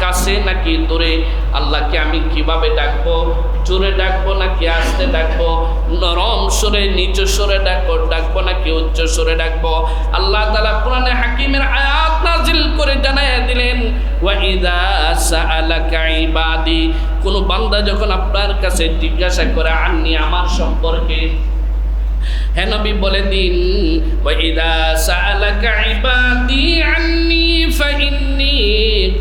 কাছে নাকি দূরে? আল্লাহকে আমি কিভাবে ডাকবো? জোরে ডাকবো নাকি আস্তে ডাকবো? নরম সুরে নিচু সুরে ডাকবো নাকি উচ্চ সুরে ডাকবো? আল্লাহ তাআলা কোরআনে হাকিমের আয়াত নাজিল করে জানায়া দিলেন, ওয়া ইযা সাআলাকা ইবাদি, কোন বান্দা যখন আপনার কাছে জিজ্ঞাসা করে আন্নি, আমার সম্পর্কে, হে নবী বলে দিন, ওয়া ইযা সাআলাকা ইবাদি আন্নি ফাইন্নী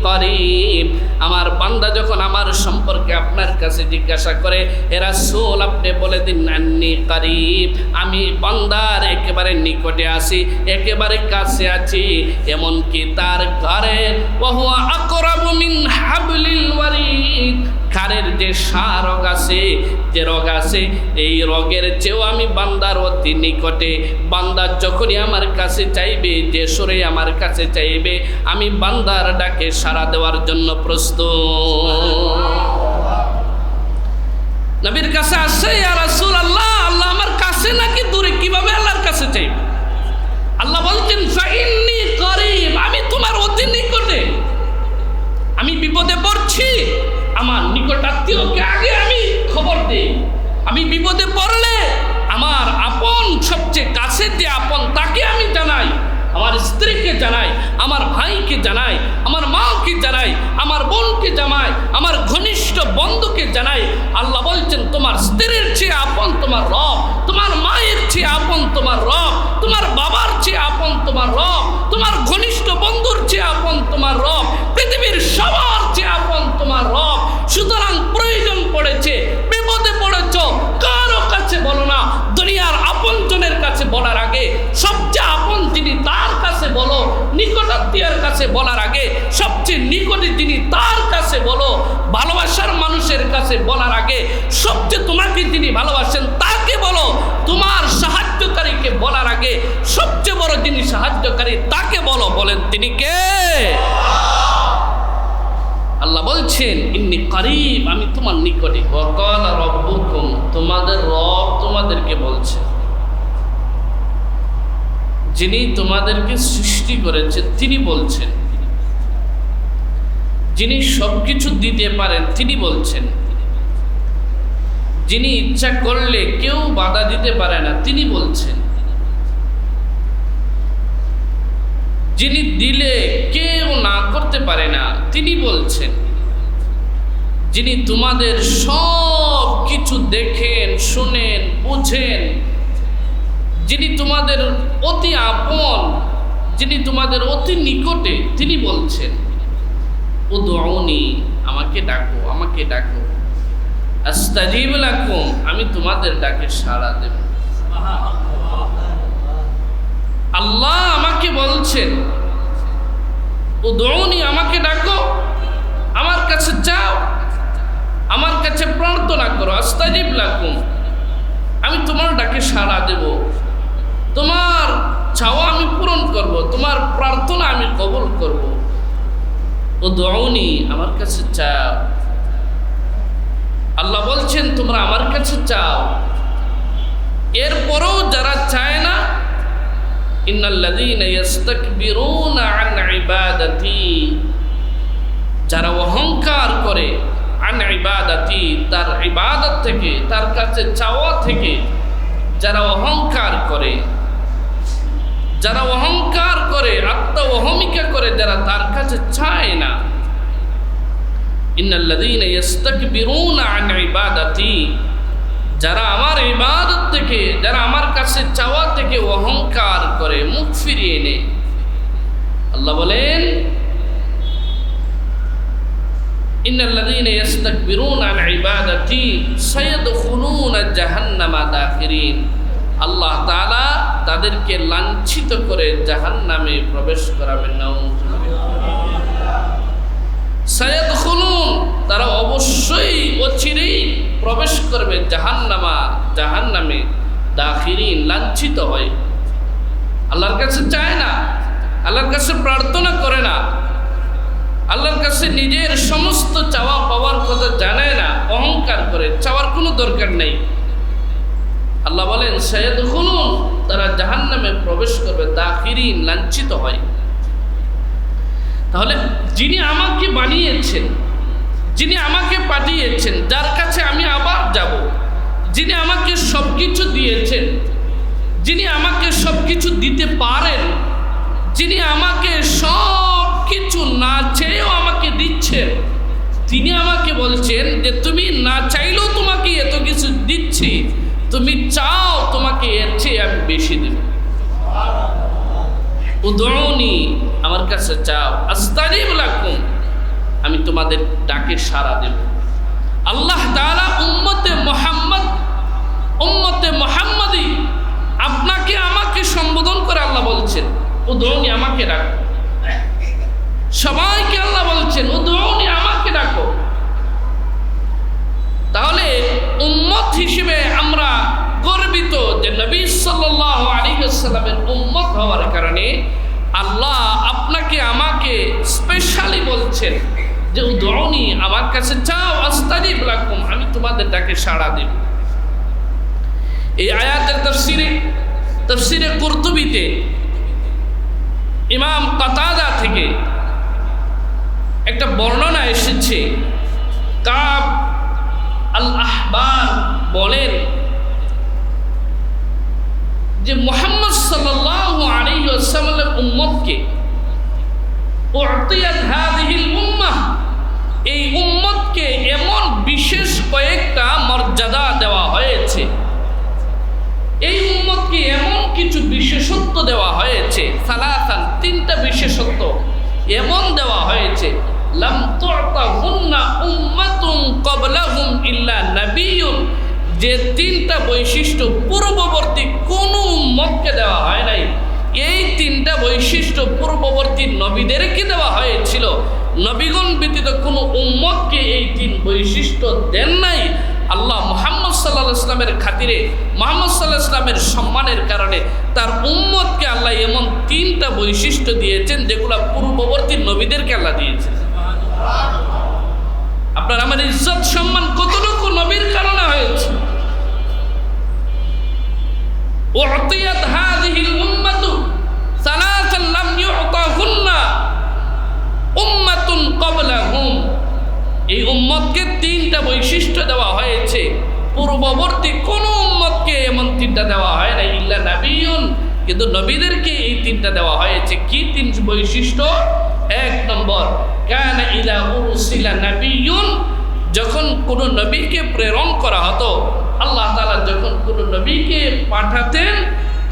করিব, আমার বান্দা যখন আমার সম্পর্কে আপনার কাছে জিজ্ঞাসা করে, হে রাসূল আপনি বলে দিন আন্নী করিব, আমি বান্দার একেবারে নিকটে আছি, একেবারে কাছে আছি, এমনকি তার ঘরে ওয়া হুয়া আকরাবু মিন হাবলিল ওয়ারিদ, ঘাড়ের যে রগ আছে, যে রগ আছে, এই রগের চেয়েও আমি বান্দার অতি নিকটে। বান্দা যখনই আমার কাছে চাইবে, যে সুরে আমার কাছে চাইবে, আমি বান্দার ডাকে সাড়া দেওয়ার জন্য প্রস্তুত। নবীর কাছে আসছে, ইয়া রাসূলুল্লাহ, আল্লাহ আমার কাছে নাকি দূরে? কিভাবে আল্লাহর কাছে চাইবে? আল্লাহ বলছেন, ফাইন্নী করিব, আমি তোমার অতি নিকটে। আমি বিপদে পড়ছি, আমার নিকটাত্মীয়কে আগে আমি খবর দিই। আমি বিপদে পড়লে আমার আপন, সবচেয়ে কাছের যে আপন, তাকে আমি জানাই, আমার স্ত্রীকে জানাই, আমার ভাইকে জানাই, আমার মাকে জানাই, আমার বোনকে জানাই, আমার ঘনিষ্ঠ বন্ধুকে জানাই। আল্লাহ বলছেন, তোমার স্ত্রীর চেয়ে আপন তোমার রব, তোমার মায়ের চেয়ে আপন তোমার রব, তোমার বাবার চেয়ে আপন তোমার রব, তোমার ঘনিষ্ঠ বন্ধুর চেয়ে আপন তোমার রব, পৃথিবীর সবার চেয়ে আপন তোমার রব। সুতরাং প্রয়োজন পড়েছে, বিপদে পড়েছ, কারো কাছে বলো না, দুনিয়ার আপনজনের কাছে বলার আগে সবচেয়ে আপন যিনি তার কাছে বলো, নিকটাত্মীয়ের কাছে বলার আগে সবচেয়ে নিকটে যিনি তার কাছে বলো, ভালোবাসার মানুষের কাছে বলার আগে সবচেয়ে তোমাকে যিনি ভালোবাসেন তাকে বলো, তোমার সাহায্যকারীকে বলার আগে সবচেয়ে বড় যিনি সাহায্যকারী তাকে বলো। বলেন তিনি কে? আল্লাহ বলছেন, ইন্নী করিব, আমি তোমার নিকটে। ওয়া ক্বালা রাব্বুকুম, তোমাদের রব তোমাদেরকে বলছে, যিনি তোমাদেরকে সৃষ্টি করেছেন তিনি বলছেন, যিনি সবকিছু দিতে পারেন তিনি বলছেন, যিনি ইচ্ছা করলে কেউ বাধা দিতে পারে না তিনি বলছেন, যিনি দিলে কেউ না করতে পারে না তিনি বলছেন, যিনি তোমাদের সব কিছু দেখেন, শুনেন, বুঝেন, যিনি তোমাদের অতি আপন, যিনি তোমাদের অতি নিকটে, তিনি বলছেন, উদউনি, আমাকে ডাকো, আমাকে ডাকো, আস্তাজিব লাকুম, আমি তোমাদের ডাকে সাড়া দেব। আল্লাহ আমাকে বলছেন, উদউনি, আমাকে ডাকো, আমার কাছে যাও, আমার কাছে প্রার্থনা করো, আস্তাজিব লাকুম, আমি তোমার ডাকে সাড়া দেব, তোমার চাওয়া আমি পূরণ করব, তোমার প্রার্থনা আমি কবুল করব। উদউনি, আমার কাছে চাও। আল্লাহ বলছেন, তোমরা আমার কাছে চাও। এরপরও যারা চায় না, ইন্নাল্লাযীনা ইস্তাকবিরুনা আন ইবাদাতি, যারা অহংকার করে, আন ইবাদাতি, তার ইবাদত থেকে, তার কাছে চাওয়া থেকে যারা অহংকার করে, যারা অহংকার করে, আত্মা অহমিকা করে, যারা তার কাছে চায় না, ইন্নাল্লাযীনা ইস্তাকবিরুনা আন ইবাদাতি, যারা আমার ইবাদত থেকে, যারা আমার কাছে চাওয়া থেকে অহংকার করে, মুখ ফিরিয়ে নেয়। আল্লাহ বলেন, ইন্নাল্লাযীনা ইস্তাকবিরুনা আন ইবাদাতি সায়াদখুলুনা জাহান্নামা দাখিরিন, আল্লাহ তাআলা তাদেরকে লাঞ্ছিত করে জাহান্নামে প্রবেশ করাবেন। সায়াদখুলুন, তারা অবশ্যই অচিরেই প্রবেশ করবে জাহান্নামে দাখিরিন, লাঞ্ছিত হয়। আল্লাহর কাছে চায় না, আল্লাহর কাছে প্রার্থনা করে না, আল্লাহর কাছে নিজের সমস্ত চাওয়া পাওয়ার কথা জানায় না, অহংকার করে, চাওয়ার কোনো দরকার নেই। আল্লাহ বলেন, সায়াদখুলুন, তারা জাহান্নামে প্রবেশ করবে, দাখিরিন, লাঞ্ছিত হয়। তাহলে যিনি আমাকে বানিয়েছেন, যিনি আমাকে পাঠিয়েছেন, যার কাছে আমি আবার যাব, যিনি আমাকে সব কিছু দিয়েছেন, যিনি আমাকে সব কিছু দিতে পারেন, যিনি আমাকে সব কিছু না চেয়েও আমাকে দিচ্ছেন, তিনি আমাকে বলছেন যে তুমি না চাইলেও তোমাকে এত কিছু দিচ্ছি, তুমি চাও তোমাকে এর চেয়ে আমি বেশি দেব। উদউনি, আমার কাছে চাও, আস্তাজিব লাকুম, আমি তোমাদের ডাকে সাড়া দেব। আল্লাহ তাআলা উম্মতে মুহাম্মাদি আপনাকে আমাকে সম্বোধন করে আল্লাহ বলছেন উদউনি, আমাকে ডাকো। সবাইকে আল্লাহ বলছেন উদউনি, আমাকে ডাকো। তাহলে উম্মত হিসেবে আমরা গর্বিত যে নবী সাল্লাল্লাহু আলাইহি ওয়াসাল্লামের উম্মত হওয়ার কারণে আল্লাহ আপনাকে আমাকে স্পেশালি বলছেন যে উদউনি, আমার কাছে চাও, আস্তাজিব লাকুম, আমি তোমাদের ডাকে সাড়া দেব। এই আয়াতের তাফসীরে কুরতুবীতে ইমাম কাতাদা থেকে একটা বর্ণনা এসেছে। কাব আল আহবার বলেন যে মুহাম্মদ সাল্লাল্লাহু আলাইহি ওয়াসাল্লামের উম্মতকে উ'তিয়াত হাযিহিল উম্মাহ, এই উম্মতকে এমন বিশেষ কয়েকটা মর্যাদা দেওয়া হয়েছে, এই উম্মতকে এমন কিছু বিশেষত্ব দেওয়া হয়েছে, সালাসান, তিনটা বিশেষত্ব এমন দেওয়া হয়েছে, লাম তু'তাহুন্না উম্মাতুন ক্বাবলাহুম ইল্লা নাবিয়্যুন, যে তিনটা বৈশিষ্ট্য পূর্ববর্তী কোন উম্মতকে দেওয়া হয় নাই। এই তিনটা বৈশিষ্ট্য পূর্ববর্তী নবীদেরকে দেওয়া হয়েছিল, নবীগণ ব্যতীত কোনো উম্মতকে এই তিন বৈশিষ্ট্য দেন নাই। আল্লাহ মুহাম্মদ সাল্লাল্লাহু আলাইহি ওয়াসাল্লামের খাতিরে, মুহাম্মদ সাল্লাল্লাহু আলাইহি ওয়াসাল্লামের সম্মানের কারণে তার উম্মতকে আল্লাহ এমন তিনটা বৈশিষ্ট্য দিয়েছেন যেগুলো পূর্ববর্তী নবীদেরকে আল্লাহ দিয়েছেন। আপনার আমার ইজ্জত সম্মান কতটুকু নবীর কারণে হয়েছে। উ'তিয়াত হাযিহিল উম্মাতু সালাসান লাম ইউ'তাহুন্না উম্মাতুন ক্বাবলাহুম, এই উম্মতকে তিনটা বৈশিষ্ট্য দেওয়া হয়েছে, পূর্ববর্তী কোন উম্মতকে এমন তিনটা দেওয়া হয় না, ইল্লা নাবিয়্যুন, কিন্তু নবীদেরকে এই তিনটা দেওয়া হয়েছে। কি তিন বৈশিষ্ট্য? এক নম্বর, কানা ইলা উরসিলা নাবিয়্যুন, যখন কোনো নবীকে প্রেরণ করা হতো, আল্লাহ তাআলা যখন কোনো নবীকে পাঠাতেন,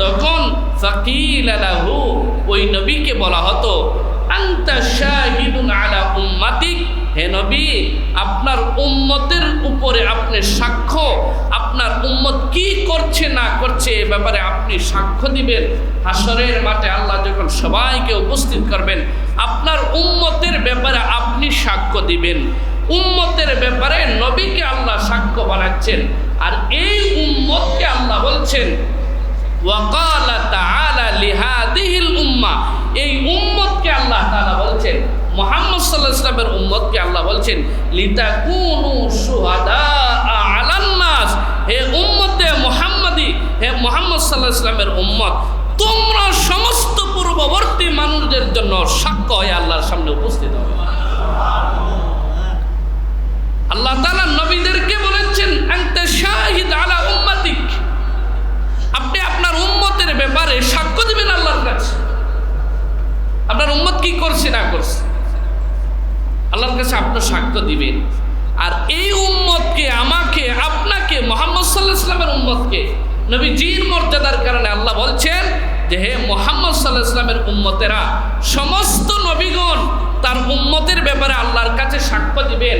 তখন ফাকিলা লাহু, ওই নবীকে বলা হতো আনতা শাহিদুন আলা উম্মাতিক, হে নবী, আপনার উম্মতের উপরে আপনি সাক্ষ্য, আপনার উম্মত কি করছে না করছে এ ব্যাপারে আপনি সাক্ষ্য দিবেন। হাসরের মাঠে আল্লাহ যখন সবাইকে উপস্থিত করবেন, আপনার উম্মতের ব্যাপারে আপনি সাক্ষ্য দিবেন। উম্মতের ব্যাপারে নবীকে আল্লাহ সাক্ষ্য বানাচ্ছেন, আর এই উম্মতকে আল্লাহ বলছেন ওয়াকালা তাআলা লিহাদিহিল উম্মাহ, এই উম্মতকে আল্লাহ তাআলা বলছেন, মুহাম্মদ সাল্লাল্লাহু আলাইহি ওয়াসাল্লামের উম্মতকে আল্লাহ বলছেন লিতাকুনু শুহাদা আলান নাস, হে উম্মতে মুহাম্মাদি, হে মুহাম্মদ সাল্লাল্লাহু আলাইহি ওয়াসাল্লামের উম্মত, তোমরা সমস্ত পূর্ববর্তী মানুষদের জন্য সাক্ষ্য হয়ে আল্লাহর সামনে উপস্থিত হবে। আল্লাহ তাআলা নবীদেরকে বলেছেন আনতা শাহিদ আলা উম্মাতিক, আপনি আপনার উম্মতের ব্যাপারে সাক্ষ্য দিবেন আল্লাহর কাছে, আপনার উম্মত কি করছে না করছে আল্লাহর কাছে আপনি সাক্ষ্য দিবেন। আর এই উম্মতকে, আমাকে, আপনাকে, মুহাম্মদ সাল্লাল্লাহু আলাইহি ওয়াসাল্লামের উম্মতকে নবীজির মর্যাদার কারণে আল্লাহ বলছেন যে হে মুহাম্মদ সাল্লাল্লাহু আলাইহি ওয়াসাল্লামের উম্মতেরা, সমস্ত নবীগণ তার উম্মতের ব্যাপারে আল্লাহর কাছে সাক্ষ্য দিবেন।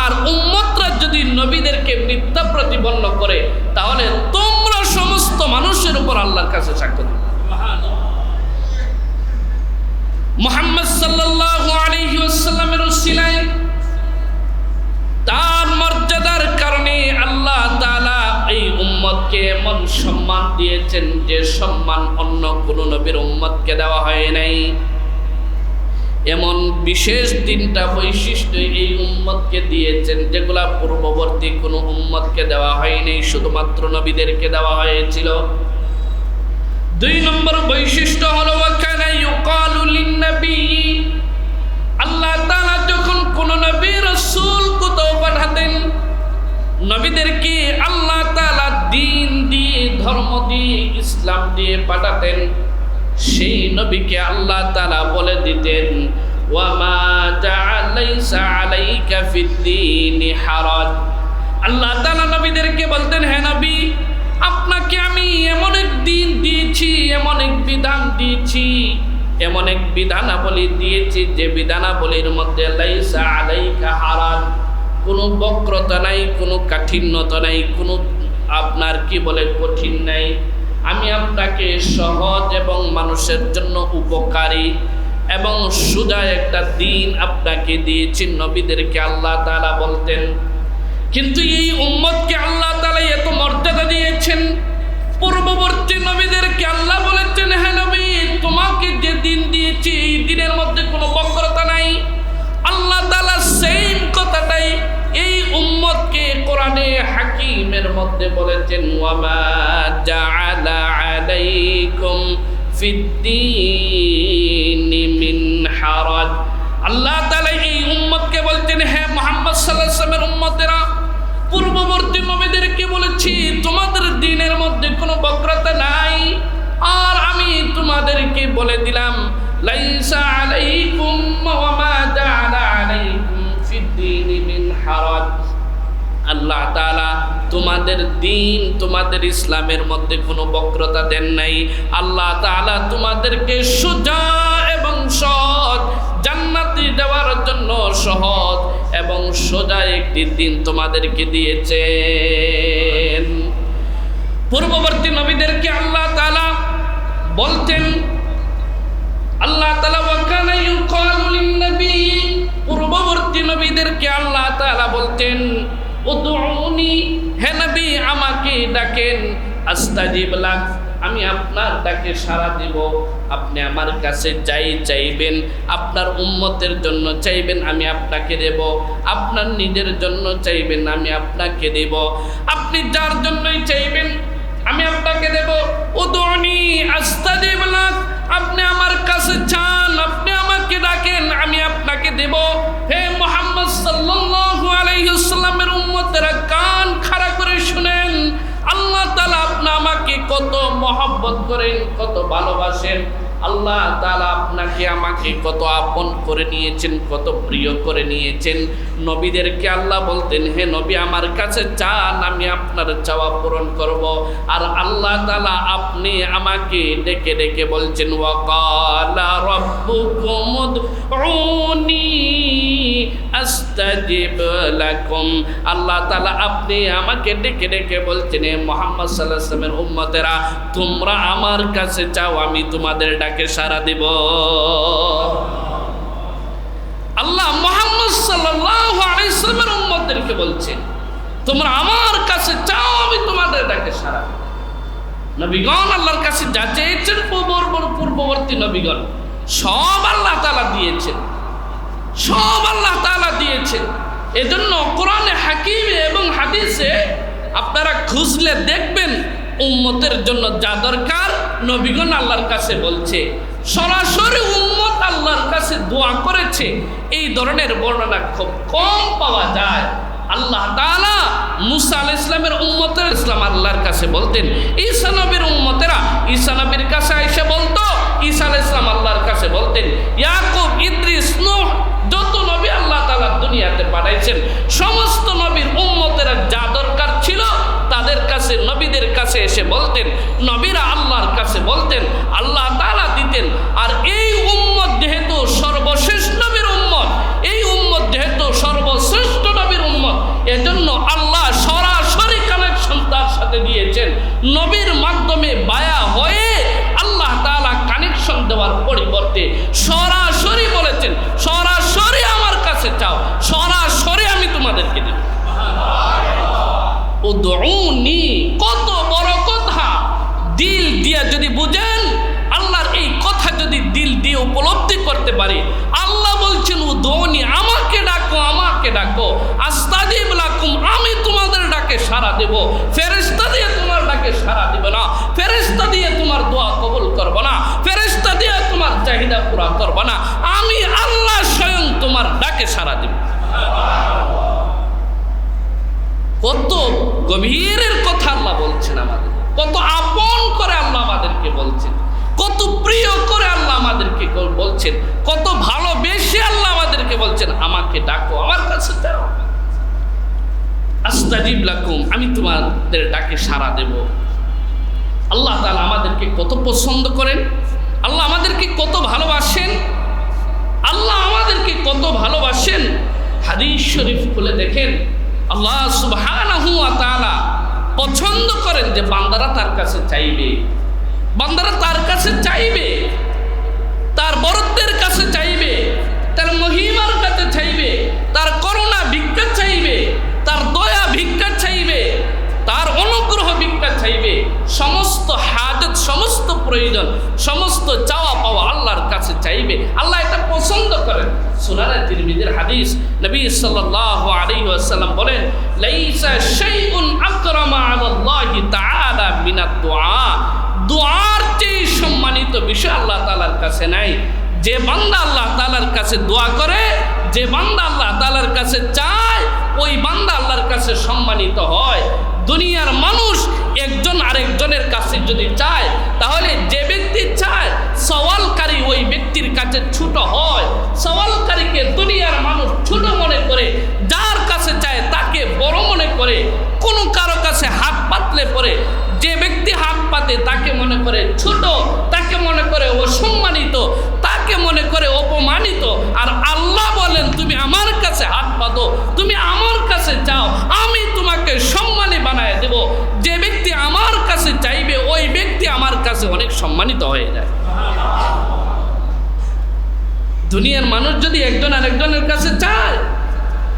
আর উম্মতরা যদি নবীদেরকে মিথ্যা প্রতিপন্ন করে, তাহলে তোমরা সমস্ত মানুষের উপর আল্লাহর কাছে সাক্ষ্য দিবে। মুহাম্মদ সাল্লাল্লাহু আলাইহি ওয়াসাল্লামের উসিলায়, তার মর্যাদার কারণে আল্লাহ তাআলা এই উম্মতকে এমন সম্মান দিয়েছেন যে সম্মান অন্য কোনো নবীর উম্মতকে দেওয়া হয় নাই। এমন বিশেষ তিনটা বৈশিষ্ট্য এই উম্মতকে দিয়েছেন যেগুলা পূর্ববর্তী কোনো উম্মতকে দেওয়া হয়নি, শুধুমাত্র নবীদেরকে দেওয়া হয়েছিল। দুই নম্বর বৈশিষ্ট্য হলো ওয়াকানা ইউকালু লিন-নবী ইসলাম দিয়ে পাঠাতেন, সেই নবীকে আল্লাহ তাআলা বলে দিতেন ওয়ামা জাআলাইসা আলাইকা ফিদ্দীনি হারাজ। আল্লাহ তাআলা নবীদেরকে বলতেন, হে নবী, আপনাকে আমি এমন এক দিন দিয়েছি, এমন এক বিধান দিয়েছি, এমন এক বিধানাবলী দিয়েছি যে বিধানাবলীর মধ্যে লাইসা আলাইকা হারাজ, কোনো বক্রতা নাই, কোনো কাঠিন্যতা নাই, কোনো আপনার কি বলে কঠিন নাই। আমি আপনাকে সহজ এবং মানুষের জন্য উপকারী এবং সোজা একটা দিন আপনাকে দিয়েছি, নবীদেরকে আল্লাহ তাআলা বলতেন। কিন্তু এই উম্মতকে আল্লাহ তাআলা এত মর্যাদা দিয়েছেন, পূর্ববর্তী নবীদেরকে আল্লাহ বলেছেন, হে নবী, তোমাকে যে দিন দিয়েছি এই দিনের মধ্যে কোনো বক্রতা নাই। আল্লাহ তাআলা সেম কথাটাই এই উম্মতকে কোরআনে হাকিমের মধ্যে বলেছেন, ওয়ামা জাআলা আলাইকুম ফিদ্দীনি মিন হারাজ। আল্লাহ তাআলা এই উম্মতকে বলছেন, হে মুহাম্মদ সাল্লাল্লাহু আলাইহি ওয়াসাল্লামের উম্মতেরা, পূর্ববর্তী নবীদেরকে বলেছি তোমাদের দ্বীনের মধ্যে কোনো বক্রতা নাই। আর আমি তোমাদেরকে বলে দিলাম, লাইসা আলাইকুম ওয়ামা জাআলা আলাইকুম ফিদ্দীনি মিন হারাজ। আল্লাহ তাআলা তোমাদের দ্বীন, তোমাদের ইসলামের মধ্যে কোনো বক্রতা দেন নাই। আল্লাহ তাআলা তোমাদেরকে সোজা এবং সহজ, জান্নাতে দেওয়ার জন্য সহজ এবং সোজা একটি দিন তোমাদেরকে দিয়েছেন। পূর্ববর্তী নবীদেরকে আল্লাহ তাআলা বলতেন, আল্লাহ তাআলা ওয়াকানা ইউকালু লিন-নবী, পূর্ববর্তী নবীদেরকে আল্লাহ তাআলা বলতেন, উদউনি, হে নবী আমাকে ডাকেন, আস্তাজিব লাক, আমি আপনার ডাকে সাড়া দিব। আপনি আমার কাছে যাই চাইবেন, আপনার উম্মতের জন্য চাইবেন, আমি আপনাকে দেব। আপনার নিজের জন্য চাইবেন, আমি আপনাকে দেব। আপনি যার জন্যই চাইবেন আমি আপনাকে দেব। উদউনি আস্তাজিব লাক, আপনি আমার কাছে চান, আপনি আমাকে ডাকেন, আমি আপনাকে দেব। হে মুহাম্মদ সাল্লাল্লাহু আলাইহি ওয়াসাল্লামের উম্মতেরা, কান খাড়া করে শুনেন, আল্লাহ তাআলা আপনি আমাকে কত মহব্বত করেন, কত ভালোবাসেন। আল্লাহ তাআলা আপনাকে আমাকে কত আপন করে নিয়েছেন, কত প্রিয় করে নিয়েছেন। নবীদেরকে আল্লাহ বলতেন, হে নবী আমার কাছে চান, আমি আপনার চাওয়া পূরণ করব। আর আল্লাহ তাআলা আপনি আমাকে ডেকে ডেকে বলছেন, ওয়াকালা রাব্বুকুম উদউনি আস্তাজিব লাকুম। আল্লাহ তাআলা আপনি আমাকে ডেকে ডেকে বলছেন, হে মুহাম্মদ সাল্লাল্লাহু আলাইহি ওয়াসাল্লামের উম্মতেরা, তোমরা আমার কাছে চাও, আমি তোমাদের ডাকে সাড়া দেব। আল্লাহ মুহাম্মদ সাল্লাল্লাহু আলাইহি ওয়াসাল্লামের উম্মতদেরকে বলছেন, তোমরা আমার কাছে চাও, আমি তোমাদের ডাকে সাড়া দেব। নবীগণ আল্লাহর কাছে যা চেয়েছেন, পূর্ববর্তী নবীগণ সব আল্লাহ তাআলা দিয়েছেন, সব আল্লাহ তাআলা দিয়েছেন। এজন্য কোরআনে হাকিমে এবং হাদিসে আপনারা খুঁজলে দেখবেন, উম্মতের জন্য যা দরকার নবীগণ আল্লাহর কাছে বলছে, সরাসরি উম্মত আল্লাহর কাছে দোয়া করেছে, এই ধরনের বর্ণনা খুব কম পাওয়া যায়। আল্লাহ তাআলা মুসা আলাইহিস সালামের উম্মতের ইসলাম আল্লাহর কাছে বলতেন, ঈসা নবীর উম্মতেরা ঈসা নবীর কাছে এসে বলতো, ঈসা আলাইহিস সালাম আল্লাহর কাছে বলতেন। ইয়াকুব, ইদ্রিস, নূহ, যত নবী আল্লাহ তাআলা দুনিয়াতে পাঠাইছেন, সমস্ত নবীর উম্মতেরা যা দরকার ছিল তাদের কাছে, নবীদের কাছে এসে বলতেন, নবীরা আল্লাহর কাছে বলতেন, আল্লাহ তাআলা দিতেন। আর এই উম্মত যেহেতু সর্বশেষ নবীর উম্মত, এই উম্মত যেহেতু সর্বশ্রেষ্ঠ নবীর উম্মত, এজন্য আল্লাহ সরাসরি কানেকশন তার সাথে দিয়েছেন। নবীর মাধ্যমে বায়া হয়ে আল্লাহ তাআলা কানেকশন দেওয়ার পরিবর্তে সরাসরি বলেছেন, সরাসরি আমার কাছে চাও, সরাসরি আমি তোমাদেরকে দেব। উদউনি, কত বড় কথা! দিল দিয়া যদি বুঝেন, আল্লাহর এই কথা যদি দিল দিয়ে উপলব্ধি করতে পারি, আল্লাহ বলছেন উদউনি, আমাকে ডাকো, আমাকে ডাকো, আস্তাজিব লাকুম, আমি তোমাদের ডাকে সাড়া দেব। ফেরেশতা দিয়ে তোমার ডাকে সাড়া দেব না, ফেরেশতা দিয়ে তোমার দোয়া কবুল করব না, ফেরেশতা দিয়ে তোমার চাহিদা পুরা করব না, আমি আল্লাহ স্বয়ং তোমার ডাকে সাড়া দেব। কত গভীরের কথা আল্লাহ বলছেন। দিয়েছেন, কত ভালোবেসে আল্লাহ আমাদেরকে বলছেন আমাকে ডাকো, আমার কাছে যাও, আস্তাজিব লাকুম, আমি তোমাদের ডাকে সাড়া দেব। আল্লাহ তাআলা আমাদেরকে কত পছন্দ করেন, আল্লাহ আমাদেরকে কত ভালোবাসেন, আল্লাহ আমাদেরকে কত ভালোবাসেন। হাদিস শরীফ খুলে দেখেন, আল্লাহ সুবহানাহু ওয়া তাআলা পছন্দ করেন যে বান্দারা তার কাছে চাইবে, বান্দারা তার কাছে চাইবে, তার বরত্বের কাছে চাইবে, তার মহিমার কাছে চাইবে, তার করুণা ভিক্ষা চাইবে, তার দয়া ভিক্ষা চাইবে, তার অনুগ্রহ ভিক্ষা চাইবে, সমস্ত হাজত, সমস্ত প্রয়োজন, সমস্ত চাওয়া পাওয়া আল্লাহর কাছে চাইবে। আল্লাহ এটা পছন্দ করেন। সুনানে তিরমিজির হাদিস, নবী সাল্লাল্লাহু আলাইহি ওয়াসাল্লাম বলেন, লাইসা শাইউন আকরামা আলাল্লাহি তাআলা মিনাদ দুআ, দুআর চেয়ে সম্মানিত বিষয় আল্লাহ তাআলার কাছে নাই। যে বান্দা আল্লাহ তাআলার কাছে দোয়া করে, যে বান্দা আল্লাহ তাআলার কাছে চায়, ওই বান্দা আল্লাহর কাছে সম্মানিত হয়। দুনিয়ার মানুষ একজন আরেকজনের কাছে যদি চায়, তাহলে যে ব্যক্তি চায় সওয়ালকারী ওই ব্যক্তির কাছে ছোট হয়। সওয়ালকারীকে দুনিয়ার মানুষ ছোট মনে করে, যার কাছে চায় তাকে বড় মনে করে। কোনো কারো কাছে হাত পাতলে পরে যে ব্যক্তি হাত পাতে তাকে মনে করে ছোট, তাকে মনে করে অসম্মানিত, তাকে মনে করে অপমানিত। আর আল্লাহ বলেন, তুমি আমার কাছে হাত পাতো, তুমি আমার কাছে চাও, আমি তোমাকে সম্মানী বানায় দেব। যে ব্যক্তি আমার কাছে চাইবে ওই ব্যক্তি আমার কাছে অনেক সম্মানিত হয়ে যায়। দুনিয়ার মানুষ যদি একজন আরেকজনের কাছে চায়,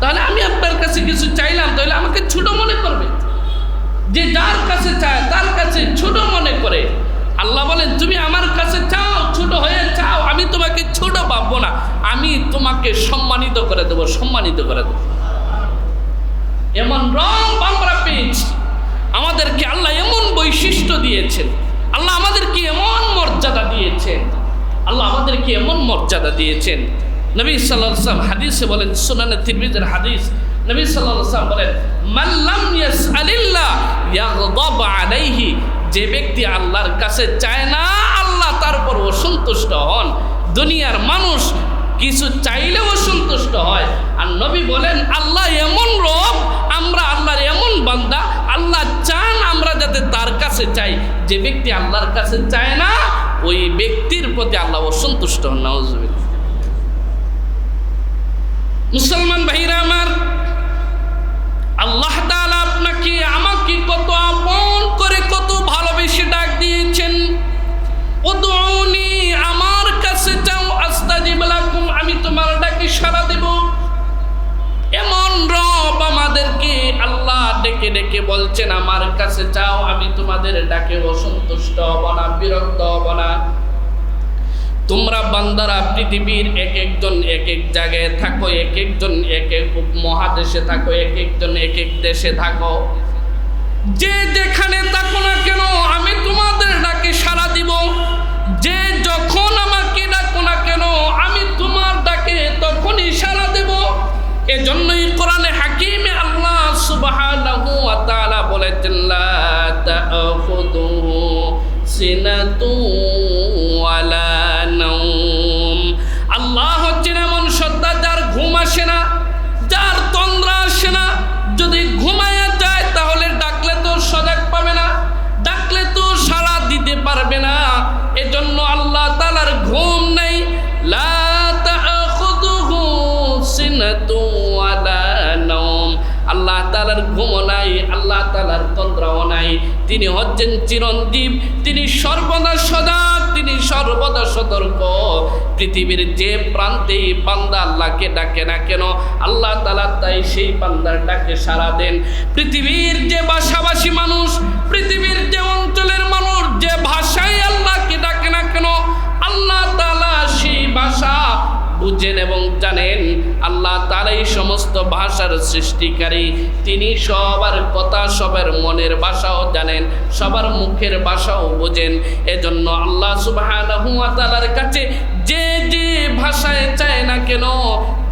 তাহলে আমি আপনার কাছে কিছু চাইলাম, তাহলে আমাকে ছোট মনে করবে। যে যার কাছে চায় তার কাছে ছোট মনে করে। আল্লাহ বলেন, তুমি আমার কাছে চাও, ছোট হয়ে চাও, আমি তোমাকে ছোট ভাববো না, আমি তোমাকে সম্মানিত করে দেবো, সম্মানিত করে দেবো। এমন রং আমরা পেয়েছি, আমাদেরকে আল্লাহ এমন বৈশিষ্ট্য দিয়েছেন, আল্লাহ আমাদেরকে এমন মর্যাদা দিয়েছেন, আল্লাহ আমাদেরকে এমন মর্যাদা দিয়েছেন। নবী সাল্লাল্লাহু আলাইহি ওয়াসাল্লাম হাদিসে বলেন, সুনানে তিরমিজির হাদিস, নবী সাল্লাল্লাহু আলাইহি ওয়াসাল্লাম বলেন, মান লাম ইয়াসআলিল্লাহ ইয়াগদাব আলাইহি, যে ব্যক্তি আল্লাহর কাছে চায় না আল্লাহ তার উপর অসন্তুষ্ট হন। দুনিয়ার মানুষ কিছু চাইলেও অসন্তুষ্ট হয়, আর নবী বলেন আল্লাহ এমন রব, আমরা আল্লাহর এমন বান্দা, আল্লাহ চান আমরা যাতে তার কাছে চাই। যে ব্যক্তি আল্লাহর কাছে চায় না ওই ব্যক্তির প্রতি আল্লাহ অসন্তুষ্ট হন। নাউজুবিল্লাহ। মুসলমান ভাইরা আমার, আল্লাহ তাআলা আপনাকে আমাকে কত আপন করে, কত ভালোবেসে ডাক দিয়েছেন। উদউনি, আমার কাছে চাও, আস্তাজিব লাকুম, আমি তোমার ডাকে সাড়া দেব। এমন রব আমাদেরকে আল্লাহ ডেকে ডেকে বলছেন, আমার কাছে চাও, আমি তোমাদের ডাকে অসন্তুষ্ট হব না, বিরক্ত হব না। তোমরা বান্দারা পৃথিবীর এক একজন এক এক জায়গায় থাকো, এক একজন এক এক মহাদেশে থাকো, এক একজন এক এক দেশে থাকো, যে যেখানে থাকো না কেন আমি তোমাদের ডাকে সাড়া দিব। যে যখন আমাকে ডাকো না কেন আমি তোমার ডাকে তখনই সাড়া দেব। এজন্যই কোরআনে হাকিমে আল্লাহ সুবহানাহু ওয়া তাআলা বলেছেন, লা তা'খুযুহু সিনাতুন ওয়ালা নাওম। আল্লাহ হচ্ছেন এমন সত্তা যার ঘুম আসে না, যার তন্দ্রা আসে না। যদি ঘুমায়া যায় তাহলে ডাকলে তো সজাগ পাবে না, ডাকলে তো সাড়া দিতে পারবে না। এজন্য আল্লাহ তাআলার ঘুম নেই। লা তা'খুযুহু সিনাতুন ওয়ালা নাওম। আল্লাহ তাআলার ঘুমও নাই, আল্লাহ তাআলার তন্দ্রাও নাই। তিনি হচ্ছেন চিরঞ্জীব, তিনি সর্বদা সজাগ, তিনি সর্বদা সতর্ক। পৃথিবীর যে প্রান্তে বান্দা আল্লাহকে ডাকে না কেন আল্লাহ তাআলা তাই সেই বান্দার ডাকে সাড়া দেন। পৃথিবীর যে ভাষাভাষী মানুষ, পৃথিবীর যে অঞ্চলের মানুষ যে ভাষায় আল্লাহকে ডাকে না কেন আল্লাহ তাআলা সেই ভাষা বুঝেন এবং জানেন। আল্লাহ তাআলাই সমস্ত ভাষার সৃষ্টিকারী, তিনি সবার কথা, সবার মনের ভাষাও জানেন, সবার মুখের ভাষাও বোঝেন। এজন্য আল্লাহ সুবহানাহু ওয়া তাআলার কাছে যে যে ভাষায় চায় না কেন,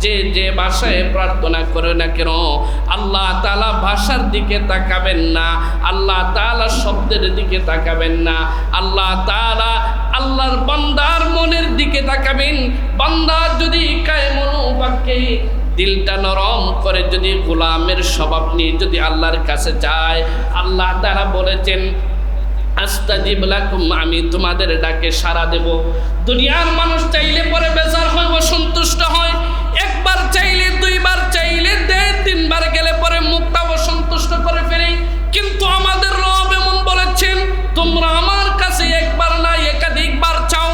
যে যে ভাষায় প্রার্থনা করে না কেন আল্লাহ তাআলা ভাষার দিকে তাকাবেন না, আল্লাহ তাআলা শব্দের দিকে তাকাবেন না, আল্লাহ তাআলা আল্লাহর বান্দার মনের দিকে তাকাবেন। বান্দা যদি কায়মনোবাক্যে দিলটা নরম করে যদি গোলামের স্বভাব নিয়ে যদি আল্লাহর কাছে যায়, আল্লাহ তাআলা বলেছেন আস্তাজিব লাকুম, আমি তোমাদের ডাকে সাড়া দেব। দুনিয়ার মানুষ চাইলে পরে বেজার হয়, অসন্তুষ্ট হয়, একবার চাইলে দুইবার চাইলে তিনবার গেলে পরে মুখটা অসন্তুষ্ট করে ফেলে। কিন্তু আমাদের রব এমন বলেছেন, তোমরা আমার কাছে একবার না একাধিকবার চাও,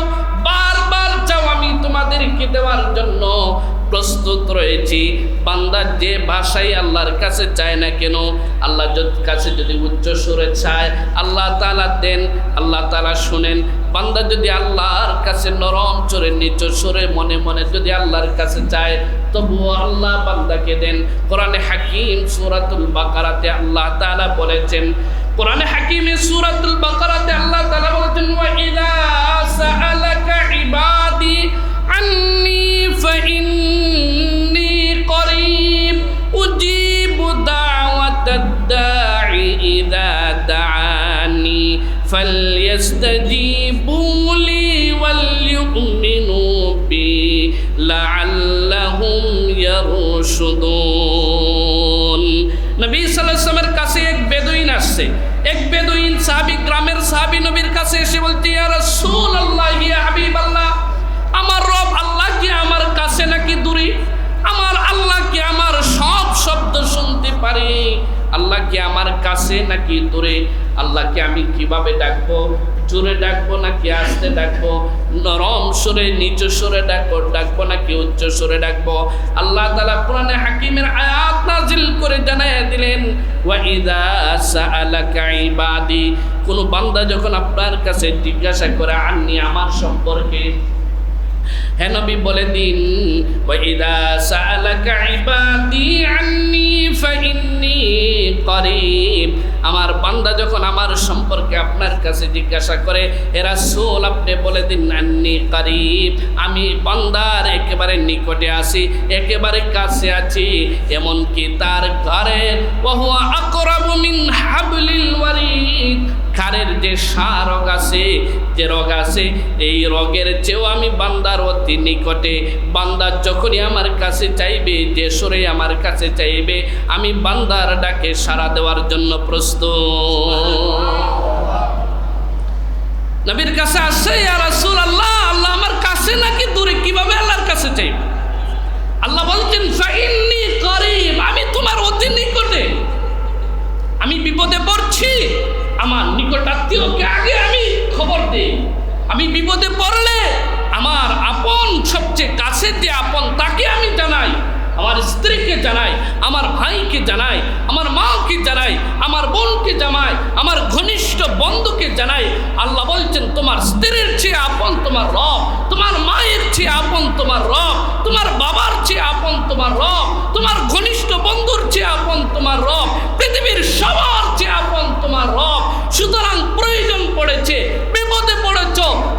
বারবার চাও, আমি তোমাদেরকে দেওয়ার জন্য প্রস্তুত রয়েছি। বান্দা যে ভাষায় আল্লাহর কাছে চায় না কেন, আল্লাহ কাছে যদি উচ্চ সুরে চায় আল্লাহ তাআলা দেন, আল্লাহ তাআলা শুনেন। বান্দা যদি আল্লাহর কাছে নরম সুরে নিচু সুরে মনে মনে যদি আল্লাহর কাছে চায়, তবুও আল্লাহ বান্দাকে দেন। কোরআনে হাকিম সূরাতুল বাকারাতে আল্লাহ তাআলা বলেছেন, কোরআনে হাকিমে সূরাতুল বাকারাতে আল্লাহ তাআলা বলেছেন, ওয়া ইযা সাআলাকা ইবাদি আন্নী ফাইন্নী করিব উজিবু দাওয়াতাদ দাঈ ইযা দাআনি ফালইস্তাজিবু লি ওয়াল ইউমিনু বি লাআল্লাহুম ইয়ারশুদুন। নবী সাল্লাল্লাহু আলাইহি ওয়াসাল্লামের কাছে এক বেদুইন আসছে। এক বেদুইন সাহাবী, গ্রামের সাহাবী নবীর কাছে এসে বলছে, ইয়া রাসূলুল্লাহ, ইয়া হাবিবাল্লাহ, আমার রব আল্লাহ কি আমার কাছে নাকি দূরে? আমার আল্লাহ কি আমার সব শব্দ শুনতে পারে? আল্লাহ কি আমার কাছে নাকি দূরে? আল্লাহকে আমি কিভাবে ডাকবো? জোরে ডাকবো নাকি আস্তে ডাকবো? নরম সুরে নিচু সুরে ডাকবো নাকি উচ্চ সুরে ডাকবো? আল্লাহ তাআলা কোরআনে হাকিমের আয়াত নাজিল করে জানায় দিলেন, ওয়া ইযা সাআলাকা ইবাদি, কোন বান্দা যখন আপনার কাছে জিজ্ঞাসা করে আন্নি, আমার সম্পর্কে, হে নবী বলে দিন, ওয়া ইযা সাআলাকা ইবাদি আন্নী ফাইন্নী করিব, আমার বান্দা যখন আমার সম্পর্কে আপনার কাছে জিজ্ঞাসা করে, হে রাসূল আপনি বলে দিন আন্নী করিব, আমি বান্দার একেবারে নিকটে আছি, একেবারে কাছে আছি, এমনকি তার ঘরে ওয়া হুয়া আকরাবু মিন হাবলিল ওয়ারিদ, ঘাড়ের যে রগ আছে, যে রগ আছে, এই রগের চেয়েও আমি বান্দার অতি নিকটে। বান্দা যখনই আমার কাছে চাইবে, যে সুরে আমার কাছে চাইবে, আমি বান্দার ডাকে সাড়া দেওয়ার জন্য প্রস্তুত। নবীর কাছে আসছে, ইয়া রাসূলুল্লাহ, আল্লাহ আমার কাছে নাকি দূরে? কিভাবে আল্লাহর কাছে চাইবে? আল্লাহ বলছেন, ফাইন্নী করিব, আমি তোমার অতি নিকটে। আমি বিপদে পড়ছি, আমার নিকটাত্মীয়কে আগে আমি খবর দেই। আমি বিপদে পড়লে আমার আপন, সবচেয়ে কাছের যে আপন, তাকে আমি জানাই। আমার স্ত্রীকে জানাই, আমার ভাইকে জানাই, আমার মাকে জানাই, আমার বোনকে জানাই, আমার ঘনিষ্ঠ বন্ধুকে জানাই। আল্লাহ বলছেন, তোমার স্ত্রীর চেয়ে আপন তোমার রব, তোমার মায়ের চেয়ে আপন তোমার রব, তোমার বাবার চেয়ে আপন তোমার রব, তোমার ঘনিষ্ঠ বন্ধুর চেয়ে আপন তোমার রব, পৃথিবীর সবার চেয়ে আপন তোমার রব। সুতরাং প্রয়োজন পড়েছে, বিপদে পড়েছ,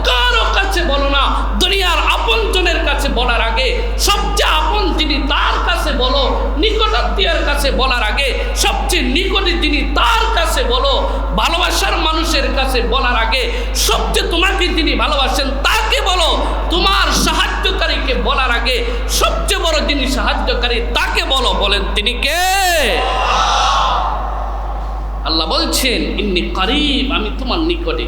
কারো কাছে বলো না, দুনিয়ার আপনজনের কাছে বলার আগে সবচেয়ে আপন যিনি তার কাছে বলো, নিকটাত্মীয়ের কাছে বলার আগে সবচেয়ে নিকটে যিনি তার কাছে বলো, ভালোবাসার মানুষের কাছে বলার আগে সবচেয়ে তোমাকে যিনি ভালোবাসেন তাকে বলো, তোমার সাহায্যকারীকে বলার আগে সবচেয়ে বড় যিনি সাহায্যকারী তাকে বলো। বলেন তিনি কে? আল্লাহ বলছেন, ইন্নী করিব, আমি তোমার নিকটে।